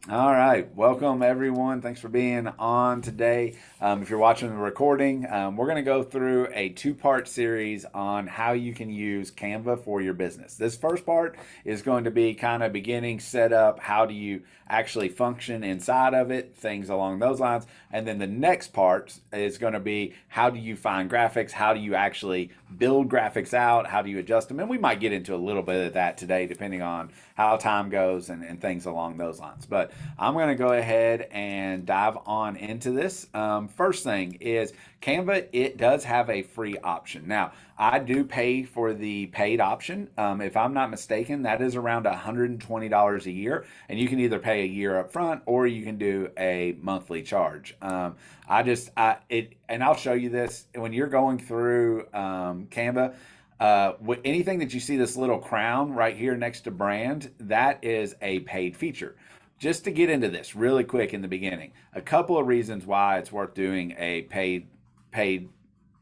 All right. Welcome, everyone. Thanks for being on today. If you're watching the recording, we're going to go through a two-part series on how you can use Canva for your business. This first part is going to be kind of beginning setup. How do you actually function inside of it? Things along those lines. And then the next part is going to be how do you find graphics? How do you actually build graphics out? How do you adjust them? And we might get into a little bit of that today, depending on how time goes and things along those lines. But I'm going to go ahead and dive on into this. First thing is Canva, it does have a free option. Now, I do pay for the paid option. If I'm not mistaken, that is around $120 a year. And you can either pay a year up front or you can do a monthly charge. And I'll show you this when you're going through Canva. Anything that you see this little crown right here next to brand, that is a paid feature. Just to get into this really quick in the beginning, a couple of reasons why it's worth doing a paid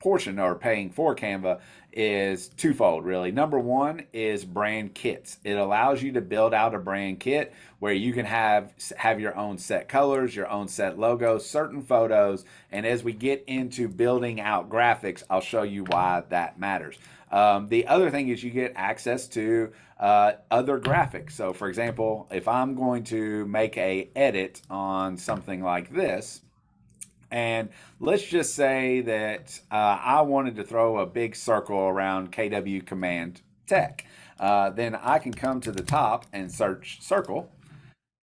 portion or paying for Canva is twofold, really. Number one is brand kits. It allows you to build out a brand kit where you can have your own set colors, your own set logos, certain photos, and as we get into building out graphics, I'll show you why that matters. The other thing is you get access to other graphics. So, for example, if I'm going to make a edit on something like this, and let's just say that I wanted to throw a big circle around KW Command Tech. Then I can come to the top and search circle.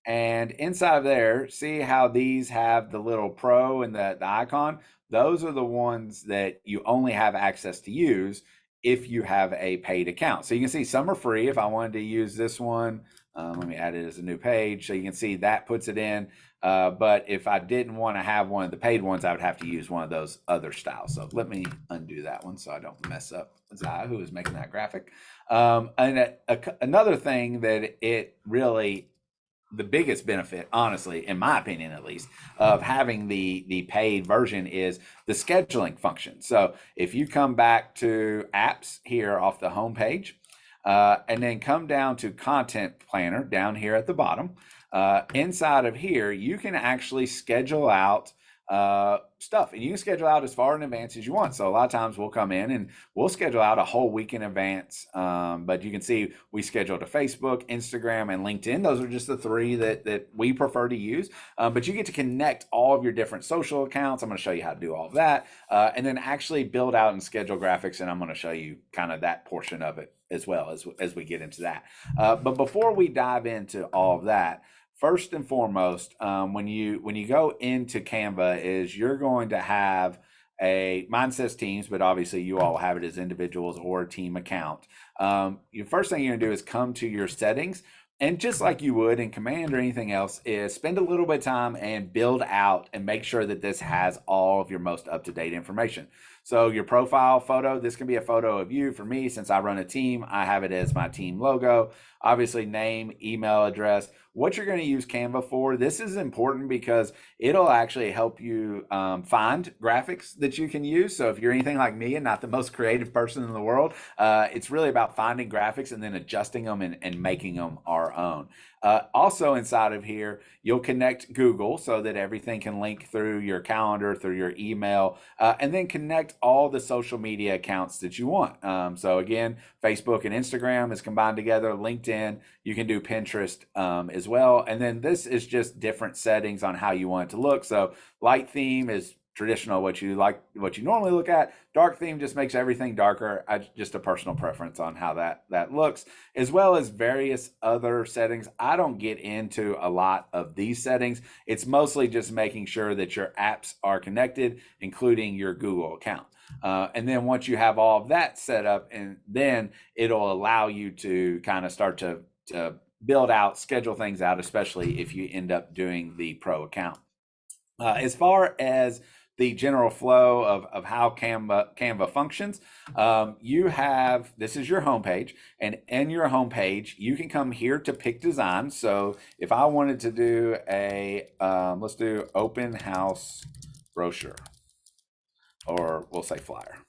And inside of there, see how these have the little pro and the icon? Those are the ones that you only have access to use if you have a paid account. So you can see some are free. If I wanted to use this one, let me add it as a new page. So you can see that puts it in. But if I didn't want to have one of the paid ones, I would have to use one of those other styles. So let me undo that one so I don't mess up Zai, who is making that graphic. Another thing that it really the biggest benefit, honestly, in my opinion at least, of having the paid version is the scheduling function. So if you come back to apps here off the home page, and then come down to content planner down here at the bottom, inside of here, you can actually schedule out stuff, and you can schedule out as far in advance as you want. So a lot of times we'll come in and we'll schedule out a whole week in advance. But you can see we scheduled to Facebook, Instagram, and LinkedIn. Those are just the three that we prefer to use. But you get to connect all of your different social accounts. I'm going to show you how to do all of that, and then actually build out and schedule graphics. And I'm going to show you kind of that portion of it as well as we get into that. But before we dive into all of that, first and foremost, when you go into Canva, is you're going to have mine says teams, but obviously you all have it as individuals or a team account. The first thing you're gonna do is come to your settings, and just like you would in Command or anything else, is spend a little bit of time and build out and make sure that this has all of your most up to date information. So your profile photo, this can be a photo of you. For me, since I run a team, I have it as my team logo. Obviously, name, email address, what you're going to use Canva for. This is important because it'll actually help you find graphics that you can use. So if you're anything like me and not the most creative person in the world, it's really about finding graphics and then adjusting them and making them our own. Also inside of here, you'll connect Google so that everything can link through your calendar, through your email, and then connect all the social media accounts that you want. So again, Facebook and Instagram is combined together. LinkedIn, you can do Pinterest as well. And then this is just different settings on how you want it to look. So light theme is traditional, what you like, what you normally look at. Dark theme just makes everything darker. Just a personal preference on how that looks, as well as various other settings. I don't get into a lot of these settings. It's mostly just making sure that your apps are connected, including your Google account. And then once you have all of that set up, and then it'll allow you to kind of start to build out, schedule things out, especially if you end up doing the pro account. As far as the general flow of how Canva functions, you have, this is your homepage, and in your homepage, you can come here to pick design. So if I wanted to do let's do open house brochure, or we'll say flyer.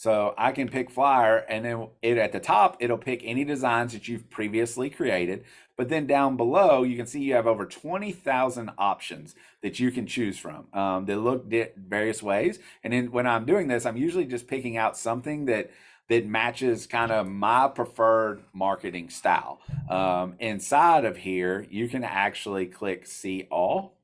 So I can pick flyer, and then at the top, it'll pick any designs that you've previously created. But then down below, you can see you have over 20,000 options that you can choose from that look various ways. And then when I'm doing this, I'm usually just picking out something that matches kind of my preferred marketing style. Inside of here, you can actually click see all.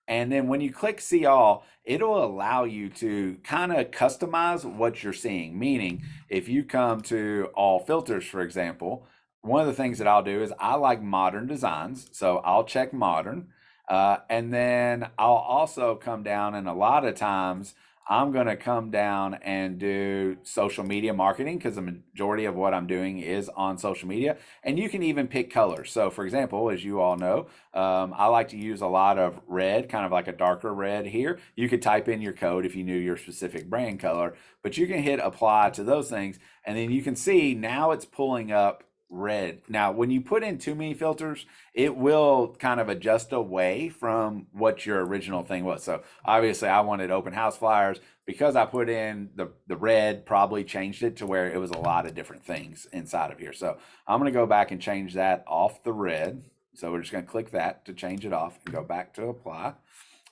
And then when you click see all, it'll allow you to kind of customize what you're seeing. Meaning, if you come to all filters, for example, one of the things that I'll do is I like modern designs. So I'll check modern. And then I'll also come down, and a lot of times I'm going to come down and do social media marketing because the majority of what I'm doing is on social media. And you can even pick colors. So, for example, as you all know, I like to use a lot of red, kind of like a darker red here. You could type in your code if you knew your specific brand color, but you can hit apply to those things. And then you can see now it's pulling up red. Now, when you put in too many filters, it will kind of adjust away from what your original thing was. So obviously I wanted open house flyers. Because I put in the red, probably changed it to where it was a lot of different things inside of here. So I'm going to go back and change that off the red. So we're just going to click that to change it off and go back to apply.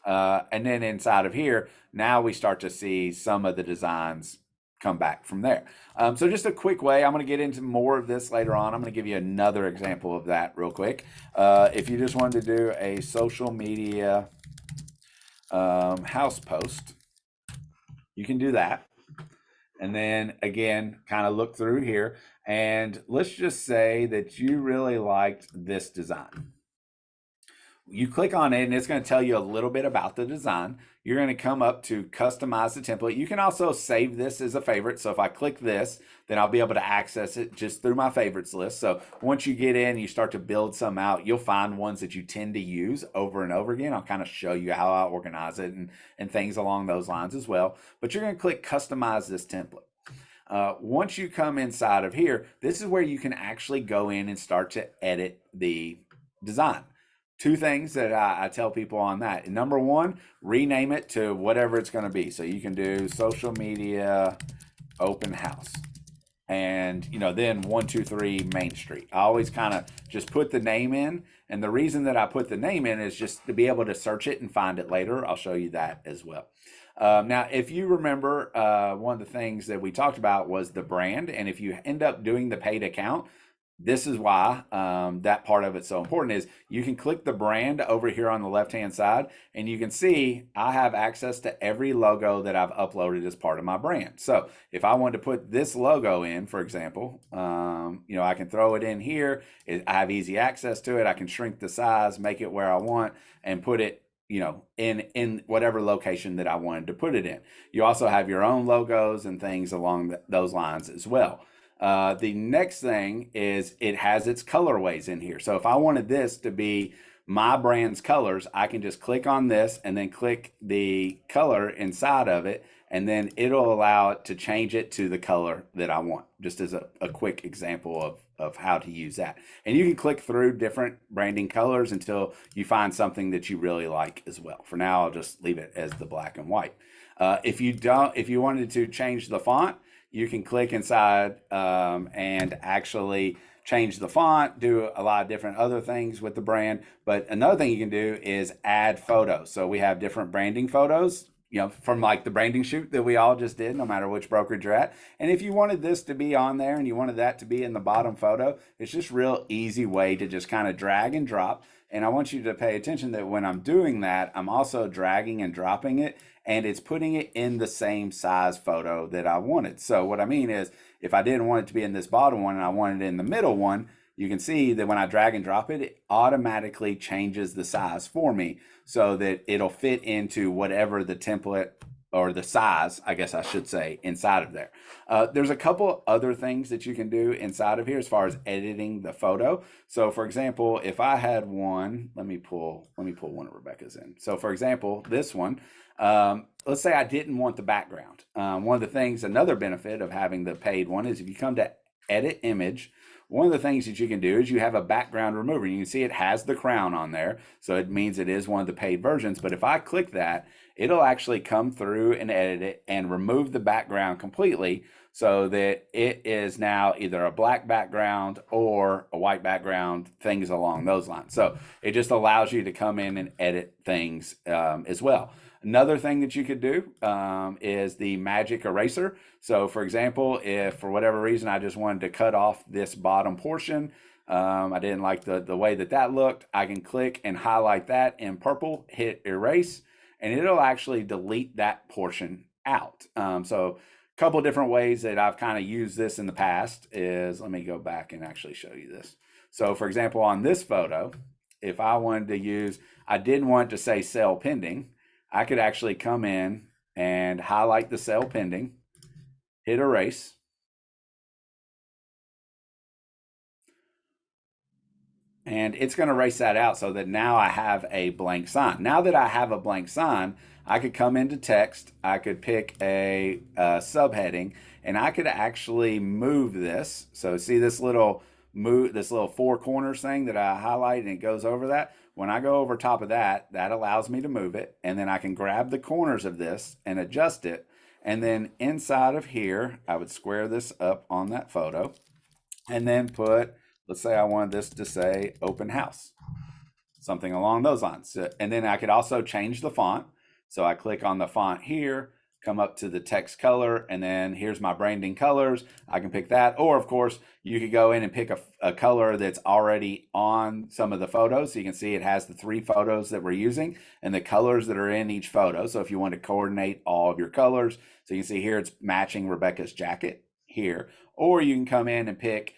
And then inside of here, now we start to see some of the designs come back from there. So just a quick way, I'm going to get into more of this later on. I'm going to give you another example of that real quick. If you just wanted to do a social media house post, you can do that. And then again, kind of look through here, and let's just say that you really liked this design. You click on it and it's going to tell you a little bit about the design. You're going to come up to customize the template. You can also save this as a favorite. So if I click this, then I'll be able to access it just through my favorites list. So once you get in, you start to build some out, you'll find ones that you tend to use over and over again. I'll kind of show you how I organize it and things along those lines as well. But you're going to click customize this template. Once you come inside of here, this is where you can actually go in and start to edit the design. Two things that I tell people on that. Number one, rename it to whatever it's going to be. So you can do social media open house. And, then 123 Main Street. I always kind of just put the name in. And the reason that I put the name in is just to be able to search it and find it later. I'll show you that as well. Now, if you remember, one of the things that we talked about was the brand. And if you end up doing the paid account, this is why that part of it's so important is you can click the brand over here on the left-hand side, and you can see I have access to every logo that I've uploaded as part of my brand. So if I wanted to put this logo in, for example, I can throw it in here. I have easy access to it. I can shrink the size, make it where I want, and put it in whatever location that I wanted to put it in. You also have your own logos and things along those lines as well. The next thing is it has its colorways in here. So if I wanted this to be my brand's colors, I can just click on this and then click the color inside of it, and then it'll allow it to change it to the color that I want, just as a quick example of how to use that. And you can click through different branding colors until you find something that you really like as well. For now, I'll just leave it as the black and white. If you wanted to change the font, you can click inside and actually change the font, do a lot of different other things with the brand. But another thing you can do is add photos. So we have different branding photos, from like the branding shoot that we all just did, no matter which brokerage you're at. And if you wanted this to be on there and you wanted that to be in the bottom photo, it's just real easy way to just kind of drag and drop. And I want you to pay attention that when I'm doing that, I'm also dragging and dropping it, and it's putting it in the same size photo that I wanted. So what I mean is, if I didn't want it to be in this bottom one and I wanted it in the middle one, you can see that when I drag and drop it, it automatically changes the size for me so that it'll fit into whatever the template or the size, I guess I should say, inside of there. There's a couple other things that you can do inside of here as far as editing the photo. So for example, if I had one, let me pull one of Rebecca's in. So for example, this one, let's say I didn't want the background. One of the things, another benefit of having the paid one is if you come to edit image, one of the things that you can do is you have a background remover. You can see it has the crown on there, so it means it is one of the paid versions. But if I click that, it'll actually come through and edit it and remove the background completely, so that it is now either a black background or a white background, things along those lines. So it just allows you to come in and edit things as well. Another thing that you could do is the magic eraser. So for example, if for whatever reason I just wanted to cut off this bottom portion, I didn't like the way that looked, I can click and highlight that in purple, hit erase, and it'll actually delete that portion out. So a couple of different ways that I've kind of used this in the past is, let me go back and actually show you this. So for example, on this photo, if I wanted to use, I didn't want to say sale pending, I could actually come in and highlight the sale pending, hit erase, and it's going to erase that out so that now I have a blank sign. Now that I have a blank sign, I could come into text, I could pick a subheading, and I could actually move this. So see this little four corners thing that I highlight and it goes over that. When I go over top of that, that allows me to move it, and then I can grab the corners of this and adjust it. And then inside of here, I would square this up on that photo and then put, let's say I wanted this to say open house, something along those lines. And then I could also change the font. So I click on the font here, come up to the text color, and then here's my branding colors. I can pick that. Or of course, you could go in and pick a color that's already on some of the photos. So you can see it has the 3 photos that we're using and the colors that are in each photo. So if you want to coordinate all of your colors, so you can see here it's matching Rebecca's jacket here. Or you can come in and pick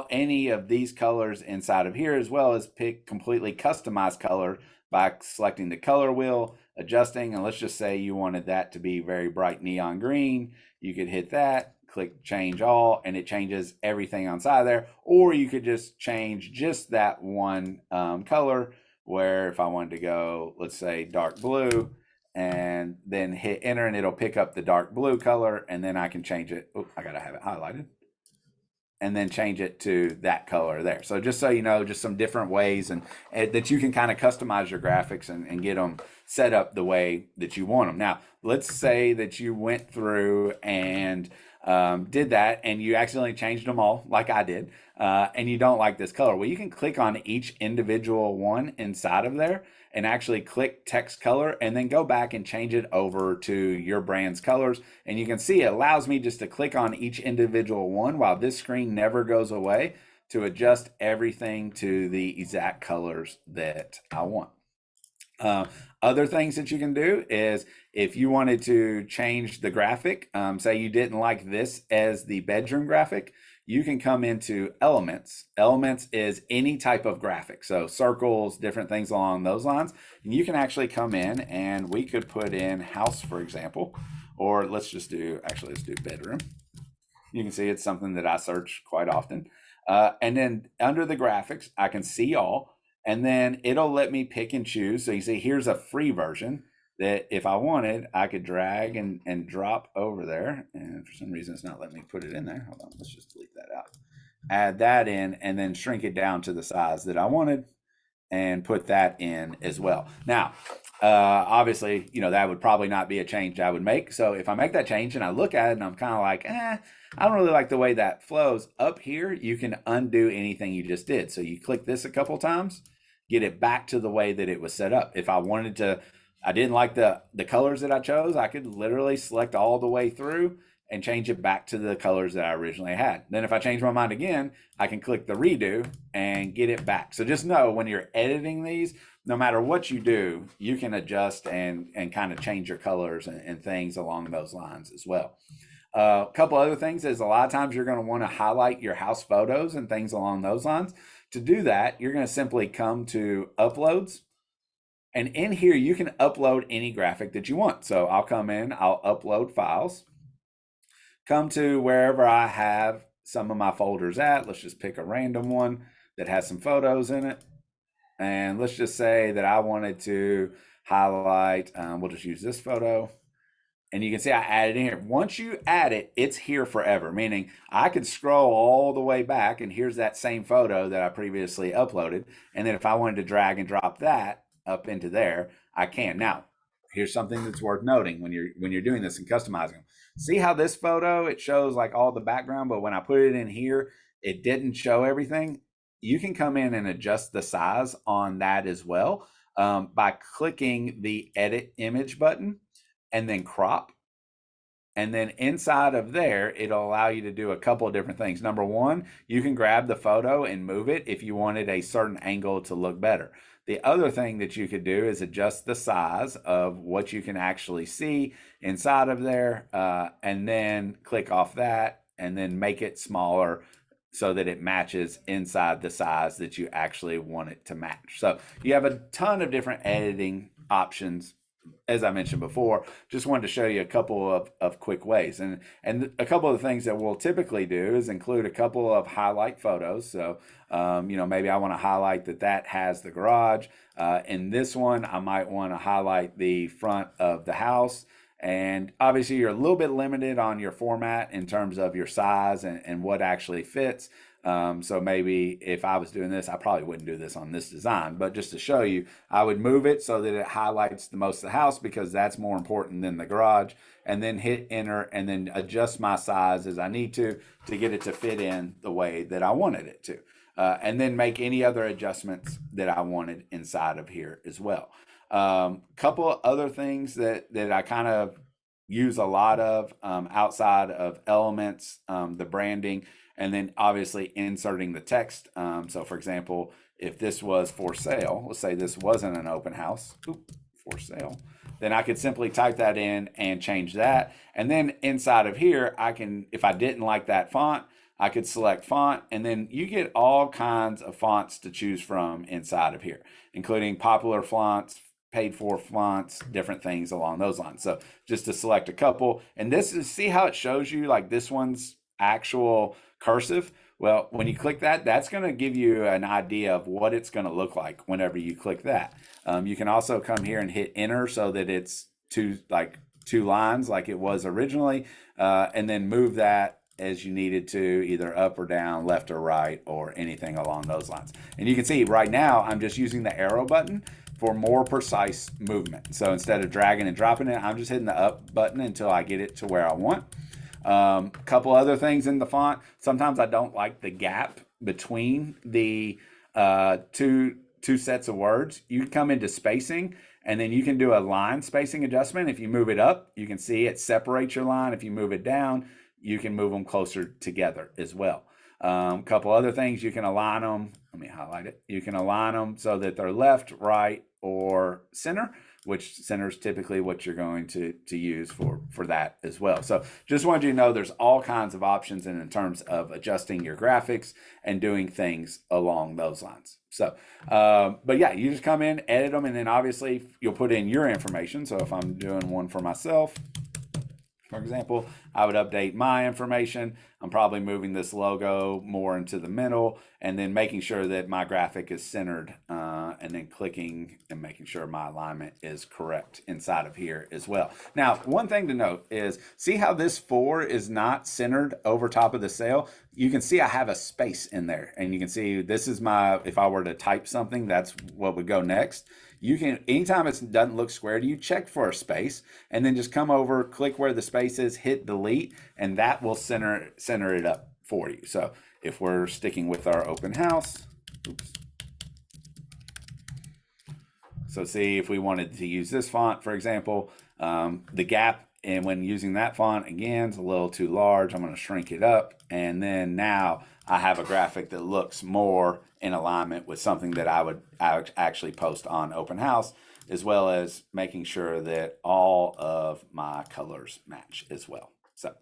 any of these colors inside of here, as well as pick completely customized color by selecting the color wheel, adjusting, and let's just say you wanted that to be very bright neon green. You could hit that, click change all, and it changes everything inside there. Or you could just change just that one color, where if I wanted to go, let's say dark blue, and then hit enter, and it'll pick up the dark blue color, and then I can change it. Oh, I gotta have it highlighted, and then change it to that color there. So just so you know, just some different ways and that you can kind of customize your graphics and get them set up the way that you want them. Now, let's say that you went through and did that and you accidentally changed them all like I did, and you don't like this color. Well, you can click on each individual one inside of there and actually click text color and then go back and change it over to your brand's colors. And you can see it allows me just to click on each individual one while this screen never goes away to adjust everything to the exact colors that I want. Other things that you can do is if you wanted to change the graphic, say you didn't like this as the bedroom graphic, you can come into elements. Elements is any type of graphic. So circles, different things along those lines. And you can actually come in and we could put in house, for example, or let's do bedroom. You can see it's something that I search quite often. And then under the graphics, I can see all, and then it'll let me pick and choose. So you see here's a free version that if I wanted, I could drag and drop over there. And for some reason, it's not letting me put it in there. Hold on, let's just delete that out. Add that in and then shrink it down to the size that I wanted and put that in as well. Now, obviously, that would probably not be a change I would make. So if I make that change and I look at it and I'm kind of like, I don't really like the way that flows. Up here, you can undo anything you just did. So you click this a couple times, get it back to the way that it was set up. If I wanted to, I didn't like the colors that I chose, I could literally select all the way through and change it back to the colors that I originally had. Then if I change my mind again, I can click the redo and get it back. So just know when you're editing these, no matter what you do, you can adjust and kind of change your colors and things along those lines as well. A couple other things is a lot of times you're going to want to highlight your house photos and things along those lines. To do that, you're going to simply come to uploads. And in here, you can upload any graphic that you want. So I'll come in, I'll upload files, come to wherever I have some of my folders at. Let's just pick a random one that has some photos in it. And let's just say that I wanted to highlight, we'll just use this photo. and you can see I added in here. Once you add it, it's here forever, meaning I could scroll all the way back and here's that same photo that I previously uploaded. And then if I wanted to drag and drop that up into there, I can. Now, here's something that's worth noting when you're doing this and customizing them. See how this photo, it shows like all the background, but when I put it in here, it didn't show everything. You can come in and adjust the size on that as well, by clicking the edit image button and then crop. And then inside of there, it'll allow you to do a couple of different things. Number one, you can grab the photo and move it if you wanted a certain angle to look better. The other thing that you could do is adjust the size of what you can actually see inside of there, and then click off that and then make it smaller so that it matches inside the size that you actually want it to match. So you have a ton of different editing options. As I mentioned before, just wanted to show you a couple of quick ways. And a couple of the things that we'll typically do is include a couple of highlight photos. So, maybe I want to highlight that has the garage. In this one, I might want to highlight the front of the house. And obviously, you're a little bit limited on your format in terms of your size and what actually fits. So maybe if I was doing this, I probably wouldn't do this on this design, but just to show you, I would move it so that it highlights the most of the house because that's more important than the garage, and then hit enter and then adjust my size as I need to get it to fit in the way that I wanted it to. And then make any other adjustments that I wanted inside of here as well. Couple of other things that I kind of use a lot of, outside of elements, the branding, and then obviously inserting the text. So for example, if this was for sale, let's say this wasn't an open house, for sale, then I could simply type that in and change that. And then inside of here, I can, if I didn't like that font, I could select font, and then you get all kinds of fonts to choose from inside of here, including popular fonts, paid for fonts, different things along those lines. So just to select a couple, and this is, see how it shows you like this one's actual cursive. Well, when you click that, that's going to give you an idea of what it's going to look like whenever you click that. You can also come here and hit enter so that it's two lines like it was originally, and then move that as you needed to, either up or down, left or right, or anything along those lines. And you can see right now, I'm just using the arrow button for more precise movement. So instead of dragging and dropping it, I'm just hitting the up button until I get it to where I want. Couple other things in the font. Sometimes I don't like the gap between the two sets of words. You can come into spacing, and then you can do a line spacing adjustment. If you move it up, you can see it separates your line. If you move it down, you can move them closer together as well. Couple other things, you can align them. Let me highlight it. You can align them so that they're left, right, or center, which center is typically what you're going to use for that as well. So just wanted you to know there's all kinds of options in terms of adjusting your graphics and doing things along those lines. So, but yeah, you just come in, edit them, and then obviously you'll put in your information. So if I'm doing one for myself, for example, I would update my information. I'm probably moving this logo more into the middle, and then making sure that my graphic is centered, and then clicking and making sure my alignment is correct inside of here as well. Now, one thing to note is, see how this 4 is not centered over top of the cell? You can see I have a space in there, and you can see this is my, if I were to type something, that's what would go next. You can, anytime it doesn't look square to you, check for a space, and then just come over, click where the space is, hit delete, and that will center it up for you. So if we're sticking with our open house, oops. So see, if we wanted to use this font, for example, the gap, and when using that font, again, is a little too large. I'm going to shrink it up, and then now I have a graphic that looks more in alignment with something that I would actually post on Open House, as well as making sure that all of my colors match as well. So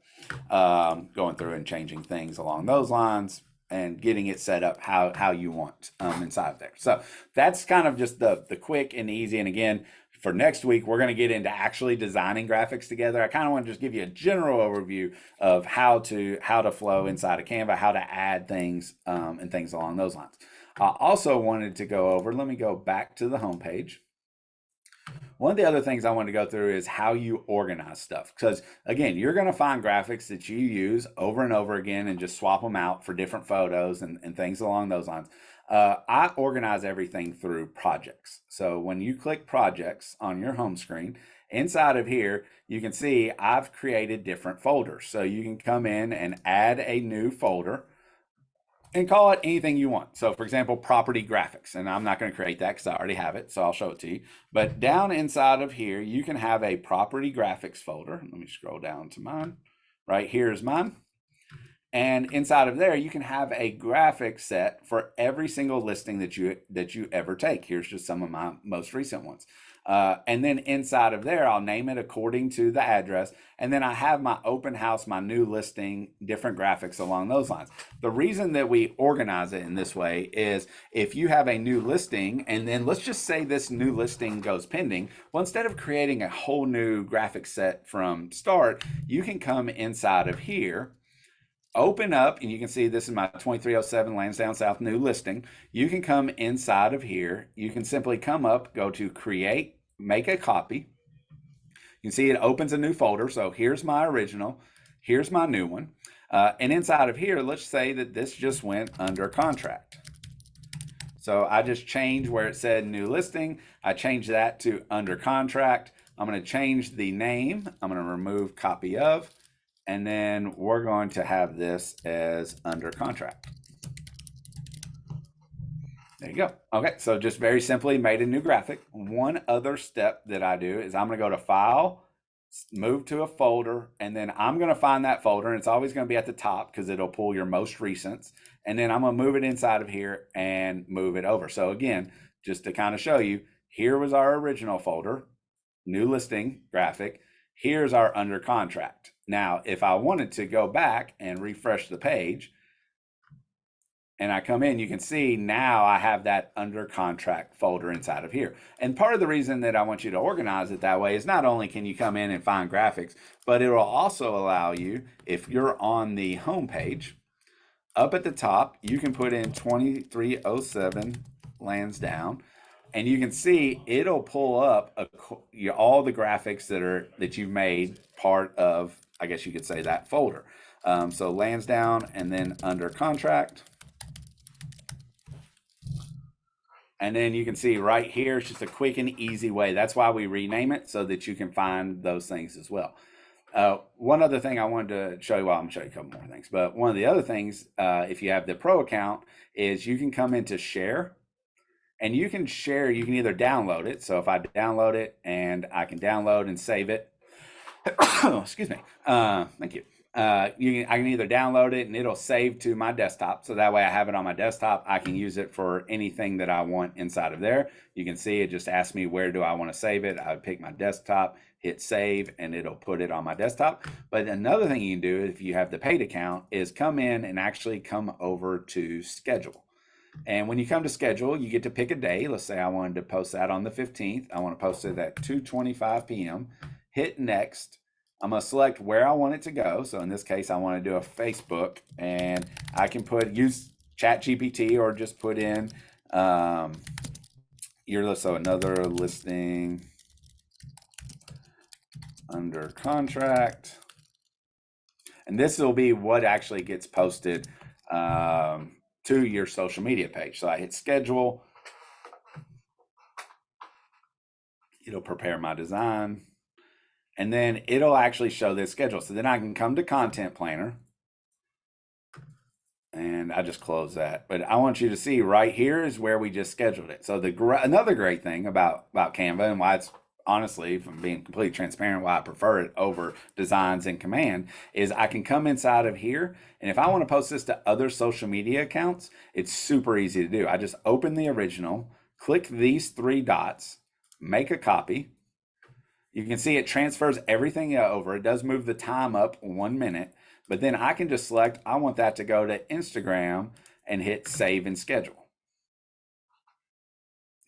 going through and changing things along those lines and getting it set up how you want inside there. So that's kind of just the quick and easy. And again, for next week, we're going to get into actually designing graphics together. I kind of want to just give you a general overview of how to flow inside of Canva, how to add things, and things along those lines. I also wanted to go over, let me go back to the home page. one of the other things I want to go through is how you organize stuff. Because again, you're going to find graphics that you use over and over again and just swap them out for different photos and things along those lines. I organize everything through projects. So when you click projects on your home screen, inside of here, you can see I've created different folders. So you can come in and add a new folder and call it anything you want. So for example, property graphics, and I'm not going to create that because I already have it, so I'll show it to you. But down inside of here, you can have a property graphics folder. Let me scroll down to mine. Right here is mine. And inside of there, you can have a graphic set for every single listing that you ever take. Here's just some of my most recent ones. And then inside of there, I'll name it according to the address. And then I have my open house, my new listing, different graphics along those lines. The reason that we organize it in this way is if you have a new listing, and then let's just say this new listing goes pending, well, instead of creating a whole new graphic set from start, you can come inside of here, open up, and you can see this is my 2307 Lansdowne South new listing. You can come inside of here. You can simply come up, go to create, make a copy. You can see it opens a new folder. So here's my original, here's my new one. And inside of here, let's say that this just went under contract. So I just changed where it said new listing. I changed that to under contract. I'm going to change the name. I'm going to remove copy of. And then we're going to have this as under contract. There you go. Okay, so just very simply made a new graphic. One other step that I do is I'm going to go to File, move to a folder, and then I'm going to find that folder, and it's always going to be at the top because it'll pull your most recents. And then I'm going to move it inside of here and move it over. So again, just to kind of show you, here was our original folder, new listing graphic. Here's our under contract. Now, if I wanted to go back and refresh the page, and I come in, you can see now I have that under contract folder inside of here. And part of the reason that I want you to organize it that way is not only can you come in and find graphics, but it will also allow you, if you're on the home page, up at the top, you can put in 2307 Lansdowne, and you can see it'll pull up all the graphics that you've made part of, I guess you could say, that folder. So Lansdowne and then under contract. And then you can see right here, it's just a quick and easy way. That's why we rename it, so that you can find those things as well. One other thing I wanted to show you, well, I'm going to show you a couple more things, but one of the other things, if you have the Pro account, is you can come into Share, and you can share, you can either download it. So if I download it, and I can download and save it, excuse me, thank you. I can either download it and it'll save to my desktop. So that way I have it on my desktop. I can use it for anything that I want inside of there. You can see it just asks me where do I want to save it. I would pick my desktop, hit save, and it'll put it on my desktop. But another thing you can do if you have the paid account is come in and actually come over to schedule. And when you come to schedule, you get to pick a day. Let's say I wanted to post that on the 15th. I want to post it at 2:25 p.m. Hit next. I'm going to select where I want it to go. So in this case, I want to do a Facebook, and I can use ChatGPT or just put in so another listing under contract. And this will be what actually gets posted to your social media page. So I hit schedule. It'll prepare my design. And then it'll actually show this schedule. So then I can come to Content Planner. And I just close that. But I want you to see right here is where we just scheduled it. So another great thing about Canva, and why it's honestly, if I'm being completely transparent, why I prefer it over Designs in Command, is I can come inside of here. And if I want to post this to other social media accounts, it's super easy to do. I just open the original, click these three dots, make a copy. You can see it transfers everything over. It does move the time up 1 minute, but then I can just select, I want that to go to Instagram, and hit save and schedule.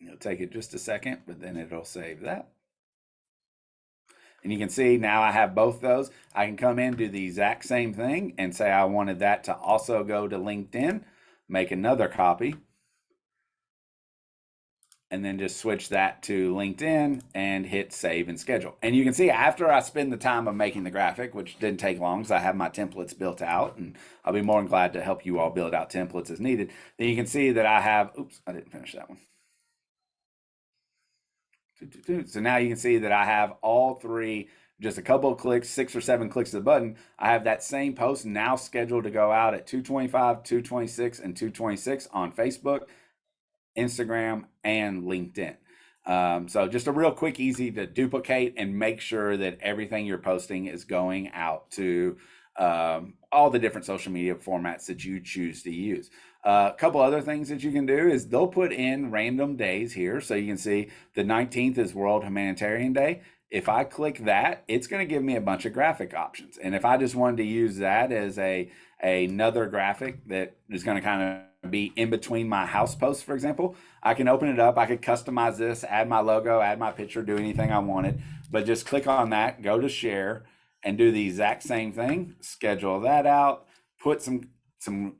It'll take it just a second, but then it'll save that. And you can see now I have both those. I can come in, do the exact same thing, and say I wanted that to also go to LinkedIn, make another copy. and then just switch that to LinkedIn and hit save and schedule. And you can see after I spend the time of making the graphic, which didn't take long because I have my templates built out, and I'll be more than glad to help you all build out templates as needed. Then you can see that I have, oops, I didn't finish that one. So now you can see that I have all three, just a couple of clicks, 6 or 7 clicks of the button. I have that same post now scheduled to go out at 2:25, 2:26, and 2:26 on Facebook, Instagram, and LinkedIn. So just a real quick, easy to duplicate and make sure that everything you're posting is going out to all the different social media formats that you choose to use. A couple other things that you can do is they'll put in random days here. So you can see the 19th is World Humanitarian Day. If I click that, it's going to give me a bunch of graphic options. And if I just wanted to use that as another graphic that is going to kind of be in between my house posts, for example, I can open it up. I could customize this, add my logo, add my picture, do anything I wanted, but just click on that, go to share, and do the exact same thing. Schedule that out, put some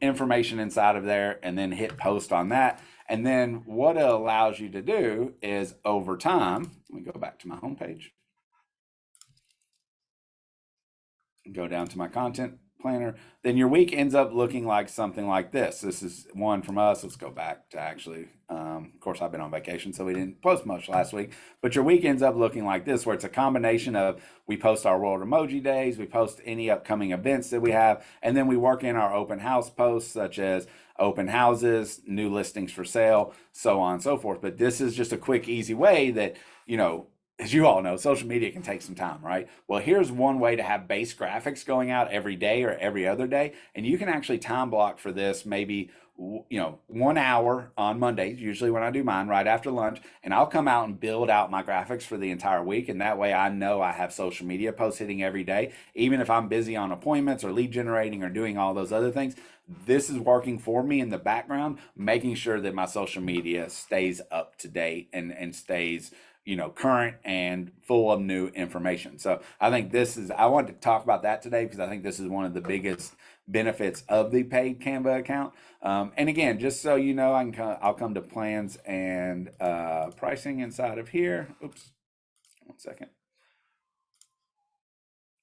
information inside of there, and then hit post on that. And then what it allows you to do is over time, let me go back to my homepage, go down to my content planner, then your week ends up looking like something like this. This is one from us. Let's go back to actually, of course, I've been on vacation, so we didn't post much last week, but your week ends up looking like this, where it's a combination of we post our World Emoji Days, we post any upcoming events that we have, and then we work in our open house posts, such as open houses, new listings for sale, so on and so forth. But this is just a quick, easy way that, as you all know, social media can take some time, right? Well, here's one way to have base graphics going out every day or every other day. And you can actually time block for this, maybe, 1 hour on Mondays, usually when I do mine right after lunch, and I'll come out and build out my graphics for the entire week. And that way I know I have social media posts hitting every day, even if I'm busy on appointments or lead generating or doing all those other things. This is working for me in the background, making sure that my social media stays up to date and stays current and full of new information. So I think I wanted to talk about that today because I think this is one of the biggest benefits of the paid Canva account. And again, just so you know, I'll come to plans and pricing inside of here. Oops, 1 second.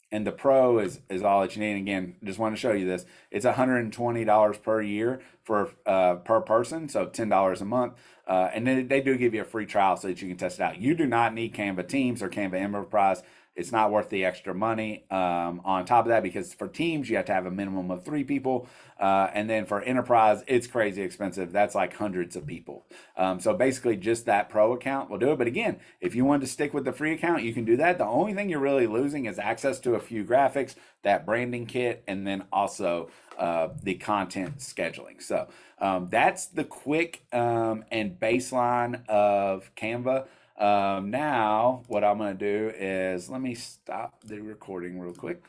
And the pro is all that you need. And again, just want to show you this. It's $120 per year for per person, so $10 a month. And then they do give you a free trial so that you can test it out. You do not need Canva Teams or Canva Enterprise. It's not worth the extra money. On top of that, because for Teams, you have to have a minimum of 3 people. And then for Enterprise, it's crazy expensive. That's like hundreds of people. So basically, just that pro account will do it. But again, if you want to stick with the free account, you can do that. The only thing you're really losing is access to a few graphics, that branding kit, and then also the content scheduling. So that's the quick and baseline of Canva. Now, what I'm going to do is let me stop the recording real quick.